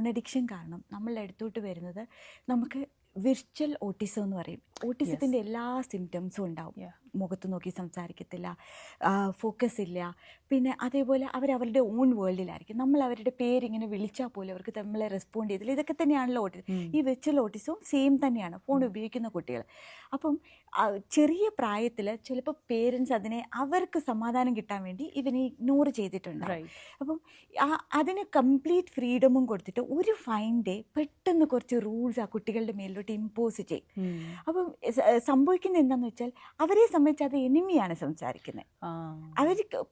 Phone addiction കാരണം നമ്മളുടെ അടുത്തോട്ട് വരുന്നത് നമുക്ക് വിർച്വൽ ഓട്ടിസം എന്ന് പറയും. ഓട്ടിസത്തിൻ്റെ എല്ലാ സിംറ്റംസും ഉണ്ടാവും. മുഖത്ത് നോക്കി സംസാരിക്കത്തില്ല, ഫോക്കസ് ഇല്ല, പിന്നെ അതേപോലെ അവരവരുടെ ഓൺ വേൾഡിലായിരിക്കും. നമ്മൾ അവരുടെ പേരിങ്ങനെ വിളിച്ചാൽ പോലും അവർക്ക് നമ്മളെ റെസ്പോണ്ട് ചെയ്തില്ല. ഇതൊക്കെ തന്നെയാണല്ലോ ഓട്ടിസം. ഈ വിർച്വൽ ഓട്ടിസവും സെയിം തന്നെയാണ് ഫോൺ ഉപയോഗിക്കുന്ന കുട്ടികൾ. അപ്പം ചെറിയ പ്രായത്തിൽ ചിലപ്പോൾ പേരൻസ് അതിനെ അവർക്ക് സമാധാനം കിട്ടാൻ വേണ്ടി ഇവനെ ഇഗ്നോർ ചെയ്തിട്ടുണ്ട്. അപ്പം അതിന് കംപ്ലീറ്റ് ഫ്രീഡമും കൊടുത്തിട്ട് ഒരു ഫൈൻ ഡേ പെട്ടെന്ന് കുറച്ച് റൂൾസ് ആ കുട്ടികളുടെ മേലിലോട്ട് ഇമ്പോസ് ചെയ്യും. അപ്പം സംഭവിക്കുന്നത് എന്താണെന്ന് വെച്ചാൽ അവരെ സംബന്ധിച്ച് അത് എനിമിയാണ് സംസാരിക്കുന്നത്.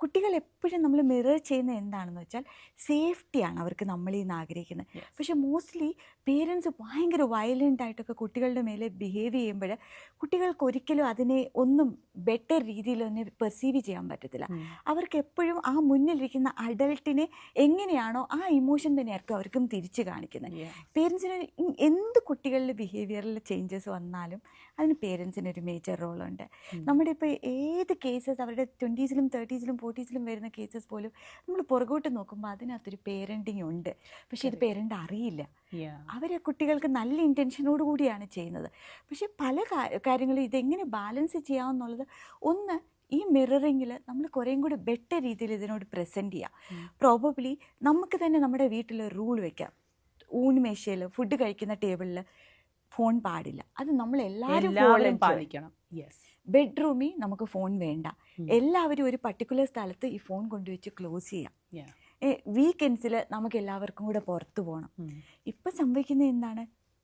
കുട്ടികൾ എപ്പോഴും നമ്മൾ മിറർ ചെയ്യുന്നത് എന്താണെന്ന് വെച്ചാൽ സേഫ്റ്റിയാണ് അവർക്ക് നമ്മളിൽ നിന്ന് ആഗ്രഹിക്കുന്നത്. പക്ഷെ മോസ്റ്റ്ലി പേരൻസ് ഭയങ്കര വയലൻ്റ് ആയിട്ടൊക്കെ കുട്ടികളുടെ മേലെ ബിഹേവ് ചെയ്യുമ്പോൾ കുട്ടികൾക്ക് ഒരിക്കലും അതിനെ ഒന്നും ബെറ്റർ രീതിയിൽ തന്നെ പെർസീവ് ചെയ്യാൻ പറ്റത്തില്ല. അവർക്ക് എപ്പോഴും ആ മുന്നിലിരിക്കുന്ന അഡൾട്ടിനെ എങ്ങനെയാണോ ആ ഇമോഷൻ തന്നെയായിരിക്കും അവർക്കും തിരിച്ച് കാണിക്കുന്നത്. പേരൻസിന് എന്ത് കുട്ടികളുടെ ബിഹേവിയറിൽ ചേഞ്ചസ് വന്നാലും അതിന് പേരൻസിനൊരു മേജർ റോളുണ്ട്. നമ്മുടെ ഇപ്പോൾ ഏത് കേസസ് അവരുടെ 20s-ലും 30s-ലും 40s-ലും വരുന്ന കേസസ് പോലും നമ്മൾ പുറകോട്ട് നോക്കുമ്പോൾ അതിനകത്തൊരു പേരൻറ്റിങ് ഉണ്ട്. പക്ഷെ ഇത് പേരൻ്റ് അറിയില്ല. അവർ കുട്ടികൾക്ക് നല്ല ഇൻറ്റൻഷനോട് കൂടിയാണ് ചെയ്യുന്നത്. പക്ഷെ പല കാര്യങ്ങളും ഇതെങ്ങനെ ബാലൻസ് ചെയ്യാമെന്നുള്ളത് ഒന്ന് ഈ മിററിങ്ങിൽ നമ്മൾ കുറേയും കൂടി ബെറ്റർ രീതിയിൽ ഇതിനോട് പ്രസൻറ്റ് ചെയ്യാം. പ്രോബബ്ലി നമുക്ക് തന്നെ നമ്മുടെ വീട്ടിൽ റൂൾ വയ്ക്കാം. ഊൺമേശയിൽ ഫുഡ് കഴിക്കുന്ന ടേബിളിൽ ഫോൺ പാടില്ല. അത് നമ്മൾ എല്ലാവരും പാലിക്കണം. ബെഡ്റൂമിൽ നമുക്ക് ഫോൺ വേണ്ട. എല്ലാവരും ഒരു പർട്ടിക്കുലർ സ്ഥലത്ത് ഈ ഫോൺ കൊണ്ടുവച്ച് ക്ലോസ് ചെയ്യാം. വീക്കെൻഡ്സിൽ നമുക്ക് എല്ലാവർക്കും കൂടെ പുറത്തു പോകണം. ഇപ്പം സംഭവിക്കുന്നത് എന്താണ്?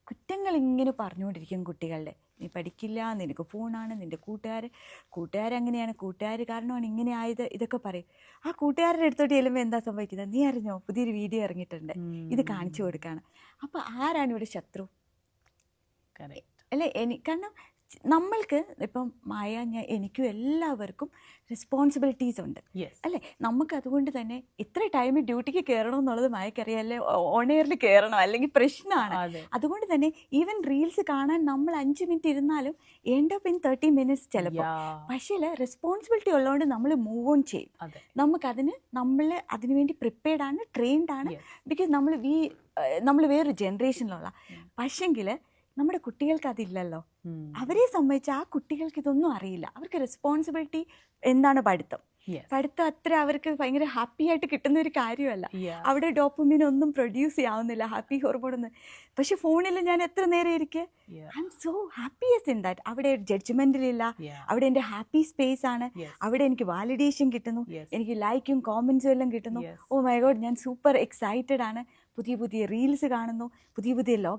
കുറ്റങ്ങൾ ഇങ്ങനെ പറഞ്ഞുകൊണ്ടിരിക്കും കുട്ടികളുടെ. നീ പഠിക്കില്ല, നിനക്ക് ഫോണാണ്, നിൻ്റെ കൂട്ടുകാരങ്ങനെയാണ്, കൂട്ടുകാർ കാരണമാണ് ഇങ്ങനെ ആയത്, ഇതൊക്കെ പറയും. ആ കൂട്ടുകാരുടെ അടുത്തോട്ട് ചെല്ലുമ്പോൾ എന്താ സംഭവിക്കുന്നത്? നീ അറിഞ്ഞോ പുതിയൊരു വീഡിയോ ഇറങ്ങിയിട്ടുണ്ട്, ഇത് കാണിച്ചു കൊടുക്കുകയാണ്. അപ്പോൾ ആരാണ് ഇവിടെ ശത്രു? അല്ലേ? കാരണം നമ്മൾക്ക് ഇപ്പം എനിക്കും എല്ലാവർക്കും റെസ്പോൺസിബിലിറ്റീസ് ഉണ്ട് അല്ലേ? നമുക്ക് അതുകൊണ്ട് തന്നെ ഇത്ര ടൈം ഡ്യൂട്ടിക്ക് കയറണം എന്നുള്ളത് മായക്കറിയാം, അല്ലെ? ഓൺ എയറിൽ കയറണം, അല്ലെങ്കിൽ പ്രശ്നമാണ്. അതുകൊണ്ട് തന്നെ ഈവൻ റീൽസ് കാണാൻ നമ്മൾ 5 മിനിറ്റ് ഇരുന്നാലും എൻഡ് അപ്പ് ഇൻ 30 മിനിറ്റ്സ് ചിലപ്പോൾ. പക്ഷേ റെസ്പോൺസിബിലിറ്റി ഉള്ളതുകൊണ്ട് നമ്മൾ മൂവ് ഓൺ ചെയ്യും. നമ്മൾ അതിനുവേണ്ടി പ്രിപ്പയർഡ് ആണ്, ട്രെയിൻഡ് ആണ്. ബിക്കോസ് നമ്മൾ വേറൊരു ജനറേഷനിലുള്ള. പക്ഷെങ്കിൽ നമ്മുടെ കുട്ടികൾക്ക് അതില്ലല്ലോ. അവരെ സംബന്ധിച്ച് ആ കുട്ടികൾക്ക് ഇതൊന്നും അറിയില്ല. അവർക്ക് റെസ്പോൺസിബിലിറ്റി എന്താണ് പഠിത്തം അത്ര അവർക്ക് ഭയങ്കര ഹാപ്പി ആയിട്ട് കിട്ടുന്ന ഒരു കാര്യമല്ല. അവിടെ ഡോപ്പമിൻ ഒന്നും പ്രൊഡ്യൂസ് ചെയ്യാവുന്നില്ല, ഹാപ്പി ഹോർമോണൊന്നും. പക്ഷെ ഫോണിൽ ഞാൻ എത്ര നേരം ഇരിക്കുക, I M so happiest in that. അവിടെ ജഡ്ജ്മെന്റിലില്ല, അവിടെ എൻ്റെ ഹാപ്പി സ്പേസ് ആണ്. അവിടെ എനിക്ക് വാലിഡേഷൻ കിട്ടുന്നു, എനിക്ക് ലൈക്കും കോമൻസും എല്ലാം കിട്ടുന്നു. ഓ മൈ ഗോഡ്, ഞാൻ സൂപ്പർ എക്സൈറ്റഡ് ആണ്. പുതിയ പുതിയ റീൽസ് കാണുന്നു, പുതിയ ലോകം